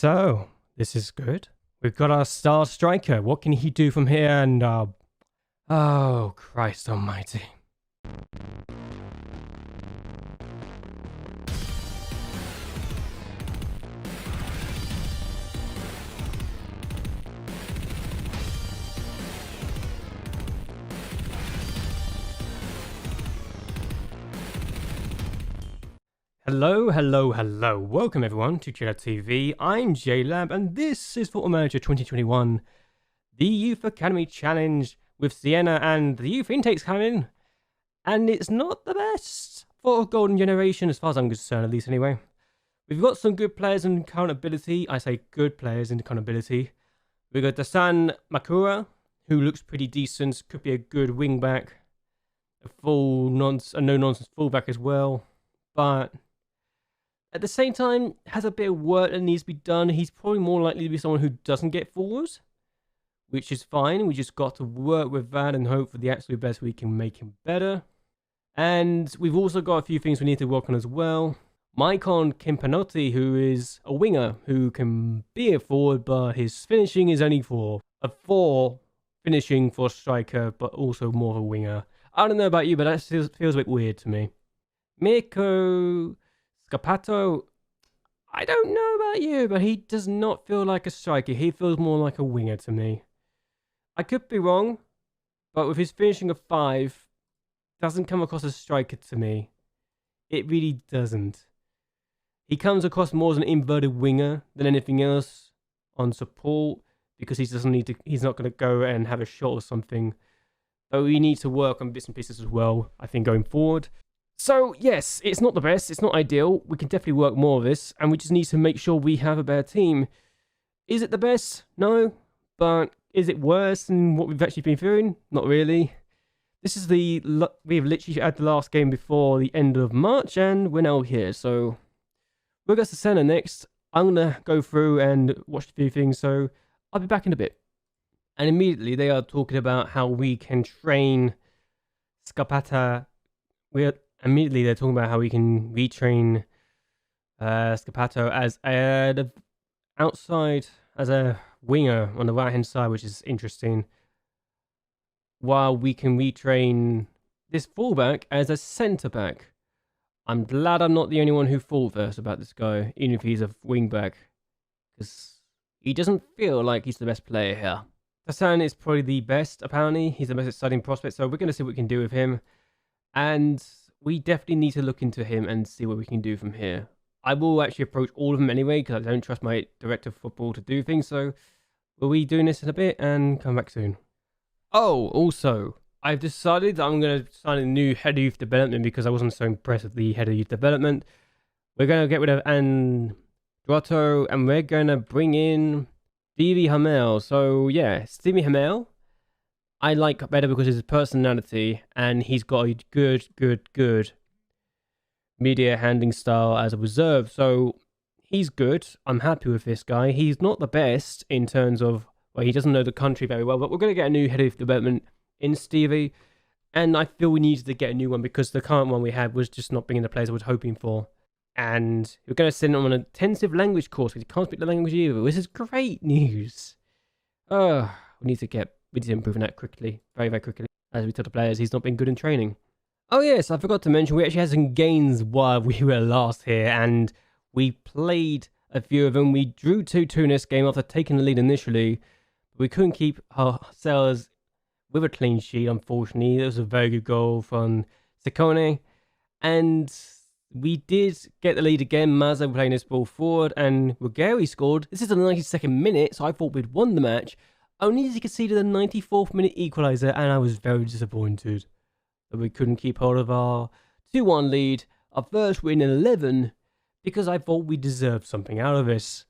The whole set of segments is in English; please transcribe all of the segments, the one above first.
So, this is good. We've got our star striker. What can he do from here? And, oh, Christ almighty. Hello. Welcome everyone to JLABTV. I'm JLAB and this is Football Manager 2021, the Youth Academy Challenge with Siena, and the youth intake's coming. And it's not the best for a golden generation as far as I'm concerned, at least anyway. We've got some good players in current ability. I say good players in current ability. We've got Dasan Makura, who looks pretty decent, could be a good wing back. A no-nonsense fullback as well. But at the same time, has a bit of work that needs to be done. He's probably more likely to be someone who doesn't get forwards, which is fine. We just got to work with that and hope for the absolute best we can make him better. And we've also got a few things we need to work on as well. Maicon Kimpanotti, who is a winger who can be a forward, but his finishing is only for a 4 finishing for a striker, but also more of a winger. I don't know about you, but that feels a bit weird to me. Mirko Scapato, I don't know about you, but he does not feel like a striker. He feels more like a winger to me. I could be wrong, but with his finishing of 5, doesn't come across as a striker to me. It really doesn't. He comes across more as an inverted winger than anything else on support, because he's not going to go and have a shot or something. But we need to work on bits and pieces as well, I think, going forward. So, yes, it's not the best, it's not ideal, we can definitely work more of this, and we just need to make sure we have a better team. Is it the best? No. But is it worse than what we've actually been doing? Not really. This is we've literally had the last game before the end of March, and we're now here, so we'll go to Siena next. I'm going to go through and watch a few things, so I'll be back in a bit. And immediately they are talking about how we can train Scapata. Immediately they're talking about how we can retrain Scapato as outside, as a winger on the right hand side, which is interesting. While we can retrain this fullback as a centre back. I'm glad I'm not the only one who thought first about this guy, even if he's a wing back, because he doesn't feel like he's the best player here. Hassan is probably the best, apparently. He's the most exciting prospect, so we're going to see what we can do with him. And we definitely need to look into him and see what we can do from here. I will actually approach all of them anyway, because I don't trust my director of football to do things, so we'll be doing this in a bit and come back soon. Oh, also, I've decided that I'm going to sign a new head of youth development because I wasn't so impressed with the head of youth development. We're going to get rid of Andrato, and we're going to bring in Stevie Hamel. So, yeah, Stevie Hamel I like better because of his personality, and he's got a good media handling style as a reserve. So he's good. I'm happy with this guy. He's not the best in terms of, well, he doesn't know the country very well, but we're going to get a new head of development in Stevie, and I feel we needed to get a new one because the current one we had was just not bringing the players I was hoping for. And we're going to send him on an intensive language course because he can't speak the language either. This is great news. We need to improve on that quickly, very quickly. As we tell the players, he's not been good in training. Oh yes, I forgot to mention, we actually had some gains while we were last here, and we played a few of them. We drew 2-2 in this game after taking the lead initially, but we couldn't keep ourselves with a clean sheet, unfortunately. It was a very good goal from Ciccone, and we did get the lead again. Mazza playing this ball forward, and Ruggieri scored. This is the 92nd minute, so I thought we'd won the match. Only as he conceded the 94th minute equaliser, and I was very disappointed that we couldn't keep hold of our 2-1 lead, our first win in 11, because I thought we deserved something out of this.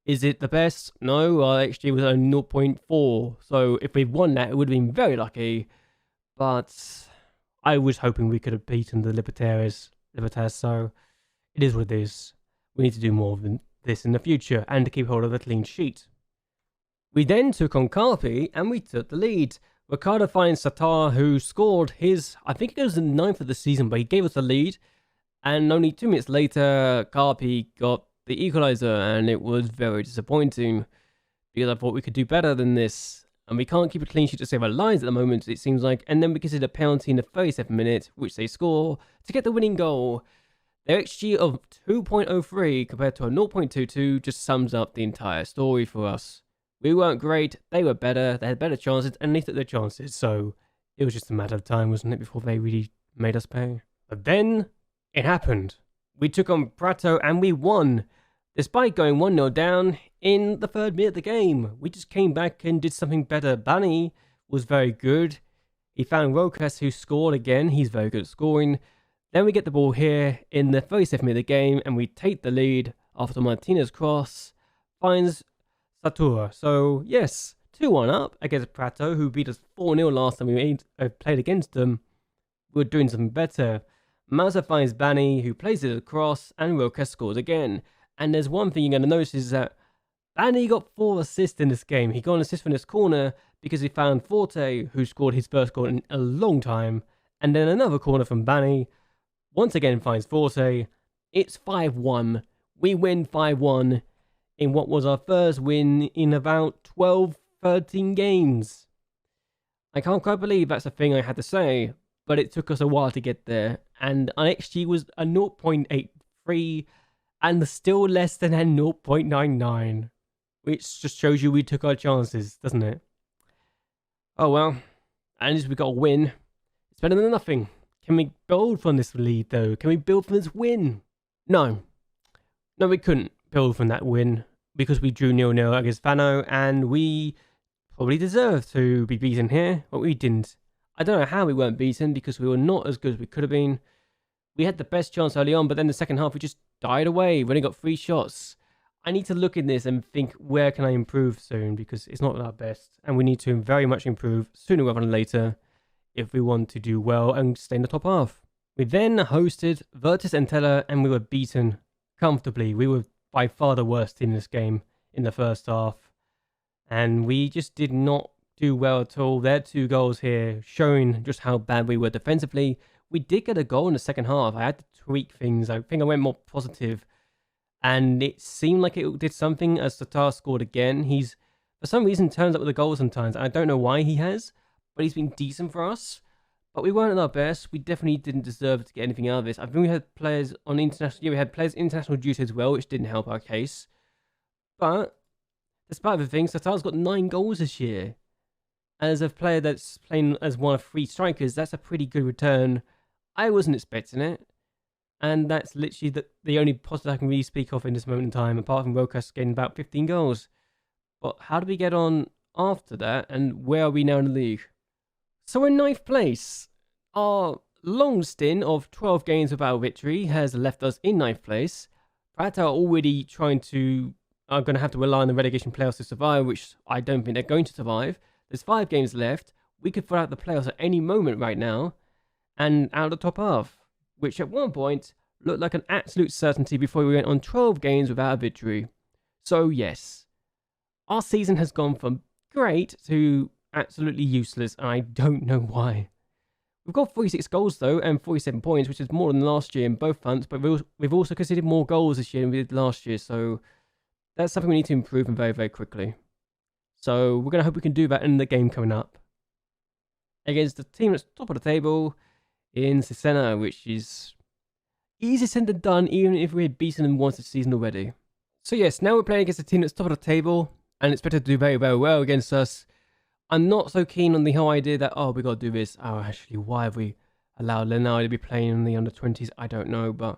Is it the best? No, our XG was only 0.4, so if we'd won that, it would have been very lucky, but I was hoping we could have beaten the Libertas, so it is what it is. We need to do more than this in the future, and to keep hold of a clean sheet. We then took on Carpi, and we took the lead. Ricardo finds Satar, who scored his, I think it was the 9th of the season, but he gave us the lead. And only 2 minutes later, Carpi got the equalizer, and it was very disappointing because I thought we could do better than this. And we can't keep a clean sheet to save our lives at the moment, it seems like. And then we consider a penalty in the 37th minute, which they score to get the winning goal. Their XG of 2.03 compared to a 0.22 just sums up the entire story for us. We weren't great, they were better, they had better chances, and they took their chances. So it was just a matter of time, wasn't it, before they really made us pay. But then it happened. We took on Prato and we won. Despite going 1-0 down in the 3rd minute of the game, we just came back and did something better. Bani was very good. He found Rokas, who scored again. He's very good at scoring. Then we get the ball here in the 37th minute of the game, and we take the lead after Martinez cross finds Satura. So, yes, 2-1 up against Prato, who beat us 4-0 last time we played against them. We're doing something better. Mazza finds Bani, who plays it across, and Rokas scores again. And there's one thing you're going to notice is that Bani got 4 assists in this game. He got an assist from this corner because he found Forte, who scored his first goal in a long time. And then another corner from Bani. Once again finds Forte. It's 5-1. We win 5-1 in what was our first win in about 12, 13 games. I can't quite believe that's a thing I had to say, but it took us a while to get there. And our XG was a 0.83 and still less than a 0.99, which just shows you we took our chances, doesn't it? Oh well, at least we got a win. It's better than nothing. Can we build from this lead, though? Can we build from this win? No. No, we couldn't build from that win because we drew 0-0 against Fano, and we probably deserved to be beaten here, but we didn't. I don't know how we weren't beaten because we were not as good as we could have been. We had the best chance early on, but then the second half we just died away. We only got 3 shots. I need to look in this and think, where can I improve soon, because it's not our best, and we need to very much improve sooner rather than later if we want to do well and stay in the top half. We then hosted Virtus Entella, and we were beaten comfortably. We were by far the worst team in this game in the first half, and we just did not do well at all. Their 2 goals here showing just how bad we were defensively. We did get a goal in the second half. I had to tweak things. I think I went more positive, and it seemed like it did something as Tatar scored again. He's, for some reason, turns up with a goal sometimes. I don't know why he has, but he's been decent for us. But we weren't at our best. We definitely didn't deserve to get anything out of this. I think we had players on international... Yeah, we had players international duty as well, which didn't help our case. But despite everything, Tatar's got 9 goals this year. As a player that's playing as one of 3 strikers, that's a pretty good return. I wasn't expecting it. And that's literally the only positive I can really speak of in this moment in time, apart from Rokas getting about 15 goals. But how do we get on after that, and where are we now in the league? So we're in 9th place. Our long stint of 12 games without victory has left us in 9th place. Prato are already are going to have to rely on the relegation playoffs to survive, which I don't think they're going to survive. There's 5 games left. We could fall out the playoffs at any moment right now and out of the top half, which at one point looked like an absolute certainty before we went on 12 games without a victory. So yes, our season has gone from great to absolutely useless, and I don't know why. We've got 46 goals though, and 47 points, which is more than last year in both fronts, but we've also conceded more goals this year than we did last year, so that's something we need to improve in very, very quickly. So we're going to hope we can do that in the game coming up against the team that's top of the table in Siena, which is easier said than done, even if we had beaten them once this season already. So yes, now we're playing against a team that's top of the table and expected to do very, very well against us. I'm not so keen on the whole idea that, oh, we got to do this. Oh, actually, why have we allowed Leonardo to be playing in the under-20s? I don't know, but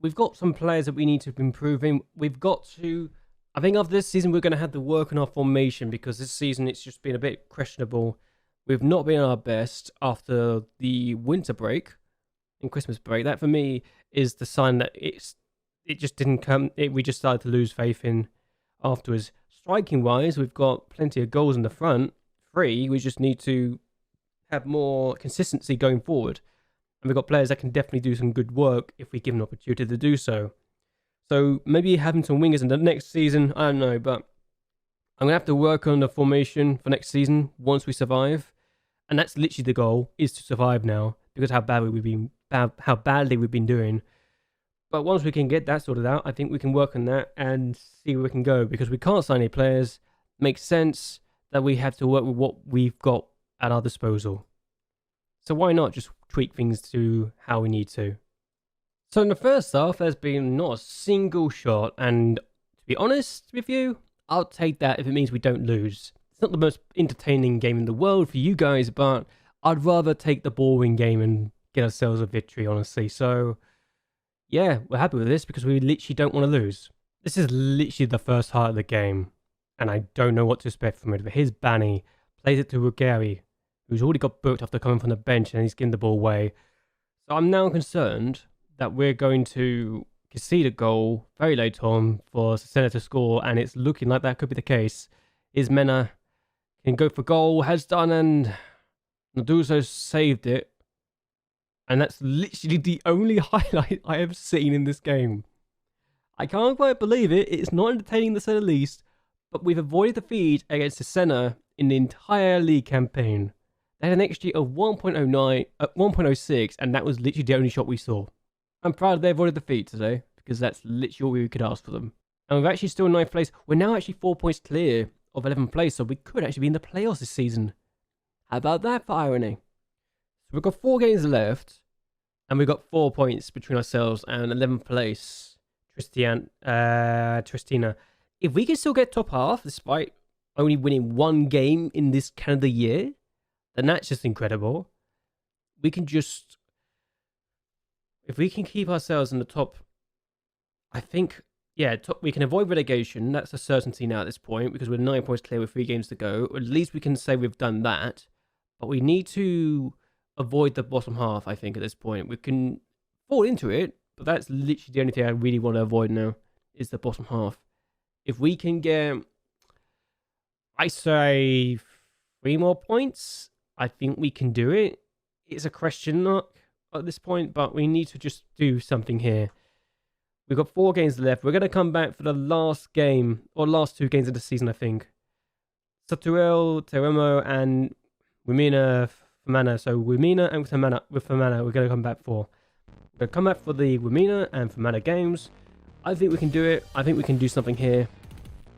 we've got some players that we need to improve in. We've got to... I think after this season, we're going to have to work on our formation, because this season it's just been a bit questionable. We've not been at our best after the winter break and Christmas break. That, for me, is the sign that it just didn't come... we just started to lose faith in afterwards. Striking-wise, we've got plenty of goals in the front. 3, we just need to have more consistency going forward. And we've got players that can definitely do some good work if we give an opportunity to do so. So maybe having some wingers in the next season, I don't know, but I'm going to have to work on the formation for next season once we survive. And that's literally the goal, is to survive now, because how badly we've been doing. But once we can get that sorted out, I think we can work on that and see where we can go, because we can't sign any players. Makes sense that we have to work with what we've got at our disposal. So why not just tweak things to how we need to? So in the first half, there's been not a single shot, and to be honest with you, I'll take that if it means we don't lose. It's not the most entertaining game in the world for you guys, but I'd rather take the boring game and get ourselves a victory, honestly. So yeah, we're happy with this because we literally don't want to lose. This is literally the first half of the game, and I don't know what to expect from it. But here's Banny, plays it to Ruggieri, who's already got booked after coming from the bench, and he's given the ball away. So I'm now concerned that we're going to concede a goal very late on for Siena to score, and it's looking like that could be the case. Is Mena can go for goal, has done, and Naduso saved it. And that's literally the only highlight I have seen in this game. I can't quite believe it. It's not entertaining to say the least, but we've avoided defeat against Siena in the entire league campaign. They had an XG of 1.06, and that was literally the only shot we saw. I'm proud they avoided defeat today, because that's literally all we could ask for them. And we're actually still in 9th place. We're now actually 4 points clear of 11th place, so we could actually be in the playoffs this season. How about that for irony? So we've got 4 games left, and we've got 4 points between ourselves and 11th place, Tristina. If we can still get top half, despite only winning 1 game in this calendar year, then that's just incredible. We can just... If we can keep ourselves in the top, I think, yeah, we can avoid relegation. That's a certainty now at this point, because we're 9 points clear with 3 games to go. Or at least we can say we've done that. But we need to avoid the bottom half, I think, at this point. We can fall into it, but that's literally the only thing I really want to avoid now, is the bottom half. If we can get, I say, 3 more points, I think we can do it. It's a question mark at this point, but we need to just do something here. We've got 4 games left. We're going to come back for the last game, or last 2 games of the season, I think. Satuel, Teremo, and Wimina Famana. So Wimina and Famana, we're going to come back for. We're going to come back for the Wimina and Famana games. I think we can do it. I think we can do something here.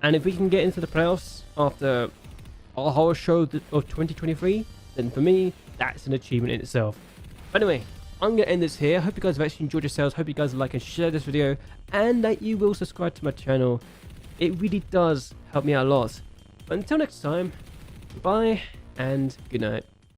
And if we can get into the playoffs after our horror show of 2023, then for me, that's an achievement in itself. But anyway, I'm going to end this here. I hope you guys have actually enjoyed yourselves. Hope you guys like and share this video, and that you will subscribe to my channel. It really does help me out a lot. But until next time, goodbye and good night.